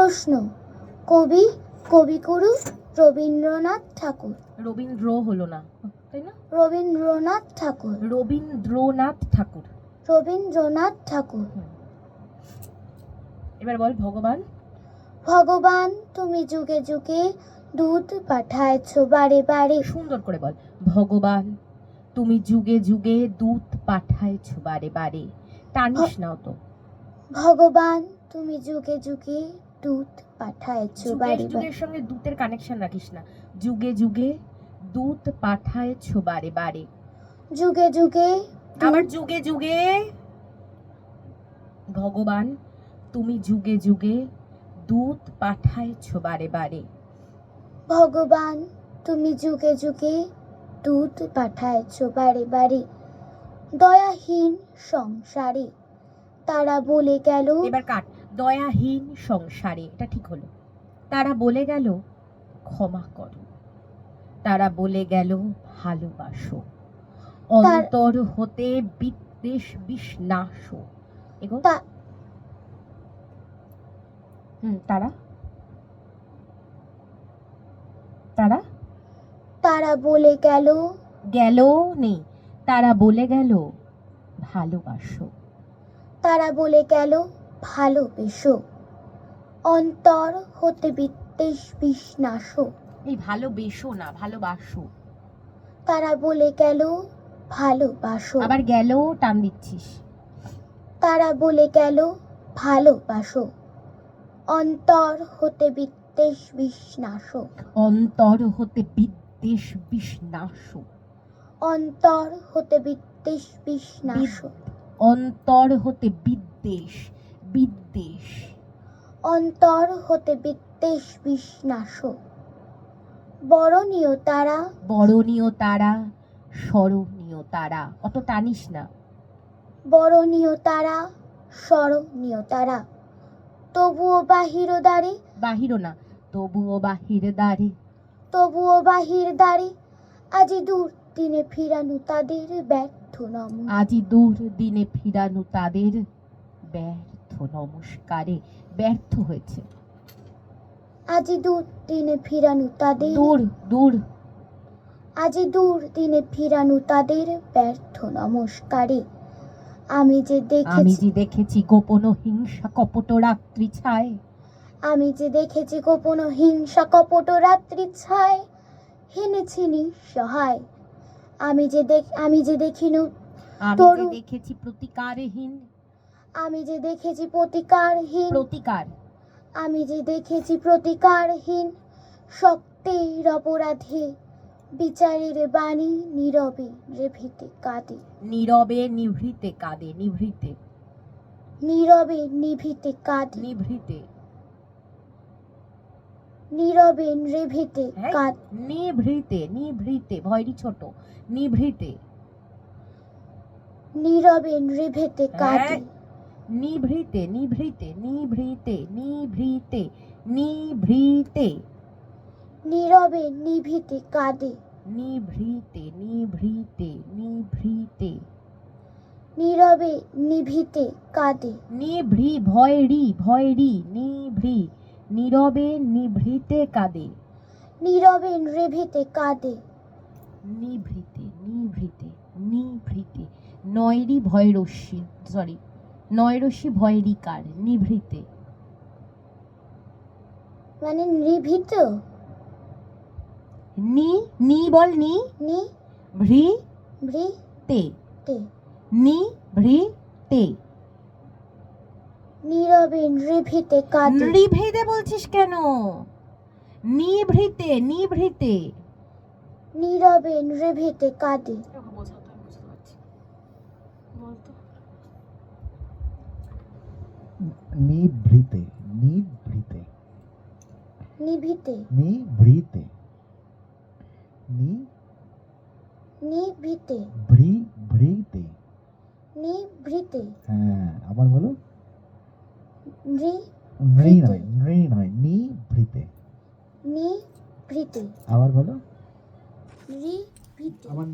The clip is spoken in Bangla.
প্রশ্ন, কবি কবিগুরু রবীন্দ্রনাথ ঠাকুর। রবীন্দ্র হলো না, তাই না? রবীন্দ্রনাথ ঠাকুর। রবীন্দ্রনাথ ঠাকুর। রবীন্দ্রনাথ ঠাকুর। এবার বল ভগবান। ভগবান তুমি যুগে যুগে দুধ পাঠাইছো বারে বারে। সুন্দর করে বল, ভগবান তুমি যুগে যুগে দুধ পাঠাইছো বারে বারে। টানিস নাও তো। ভগবান তুমি যুগে যুগে দুধ পাঠাইছো বারে বারে। যুগের সঙ্গে দুধের কানেকশন রাখিস না। যুগে যুগে দুধ পাঠাইছো বারে বারে। যুগে যুগে আবার যুগে যুগে। ভগবান তুমি যুগে যুগে দুধ পাঠাইছো বারে বারে। ভগবান তুমি যুগে যুগে দুধ পাঠাইছো বারে বারে। দয়াহীন সংসারে তারা বলে গেল। এবার কাট। দয়াহীন সংসারে, এটা ঠিক হলো। তারা বলে গেল ক্ষমা করো, তারা বলে গেল ভালোবাসো, অন্তর হতে বিদ্বেষ বিষ নাশো। এগো। তারা তারা তারা বলে গেল। গেল নেই, তারা বলে গেল ভালোবাসো। তারা বলে গেল ভালোবেসো, অন্তর হতে বিদ্বেষ বিষ নাশো। এই ভালোবেসো না, ভালোবাসো। তারা বলে গেল ভালোবাসো। আবার গেল টান দিচ্ছিস। তারা বলে গেল ভালোবাসো, অন্তর হতে বিদ্বেষ বিষ নাশো। অন্তর হতে বিদ্বেষ বিষ নাশো। অন্তর হতে বিদ্বেষ বিষ নাশো। অন্তর হতে বিদ্বেষ বিদ্বেষ। অন্তর হতে বিদ্বেষ বিষ নাশো। বরণীয় তারা। বরণীয় তারা, স্মরণীয় তারা। অত টানিস না। বরণীয় তারা, স্মরণীয় তারা, তবুও বাহির দ্বারে। বাহিরও না, তবুও বাহির দ্বারে। তবুও বাহির দ্বারে আজি দূর দিনে ফিরানো তাদের ব্যর্থ নমস্কার। আজি দূর দিনে ফিরানো তাদের ব্যর্থ নমস্কারে। ব্যর্থ হয়েছে। আজি দূর দিনে ফিরানো তাদের। দূর দূর। আজি দূর দিনে ফিরানো তাদের ব্যর্থ নমস্কারে। আমি যে দেখেছি গোপন হিংসা কপট রাত্রি ছায়। আমি যে দেখেছি গোপন হিংসা কপট রাত্রি ছায়, হেনেছি নিঃসহায়। আমি যে দেখিনি দেখেছি প্রতিকারহীন। আমি যে দেখেছি প্রতিকারহীন। প্রতিকার। আমি যে দেখেছি প্রতিকারহীন সত্যের অপরাধে, বিচারের বাণী নীরবে নিভৃতে কাঁদে। নীরবে নিভৃতে কাঁদে। নিভৃতে। নীরবে নিভৃতে কাঁদে। নিভৃতে। নীরবে নিভৃতে কাঁদে। নিভৃতে। নিভৃতে ভয়রি ছোট। নিভৃতে। নীরবে নিভৃতে কাঁদে। নিভৃতে। নিভৃতে। নিভৃতে। নিভৃতে। নিভৃতে। নীরবে নিভৃতে কাঁদে। নিভৃতে। নিভৃতে। নিভৃতে। নীরবে নিভৃতে কাঁদে। নিভৃ ভয়রি ভয়রি। নিভৃ। নীরবে নিভৃতে কাঁদে। নীরবে নিভৃতে কাঁদে। নিভৃতে। নিভৃতে। নিভৃতে। নয়রি ভয়রস্যি, সরি, নয়রস্যি ভয়রিকার। নিভৃতে মানে নিভৃত। নি নি বল। নি নি ভৃ ভৃ তে। তে। নি ভৃ তে। নীরবে নিভৃতে কাঁদে। নিভৃতে বলছিস কেন? নিভৃতে। নিভৃতে। নীরবে নিভৃতে কাঁদে। নিভৃতে। নিভৃতে। নিভৃতে। নিভৃতে। নিভৃতে। ভৃতে। নিভৃতে। হ্যাঁ, আবার বলো। নৃ নিভৃতে। নয়, নিভৃতে। নিভৃতে। আবার বলো। নিভৃতে। আবার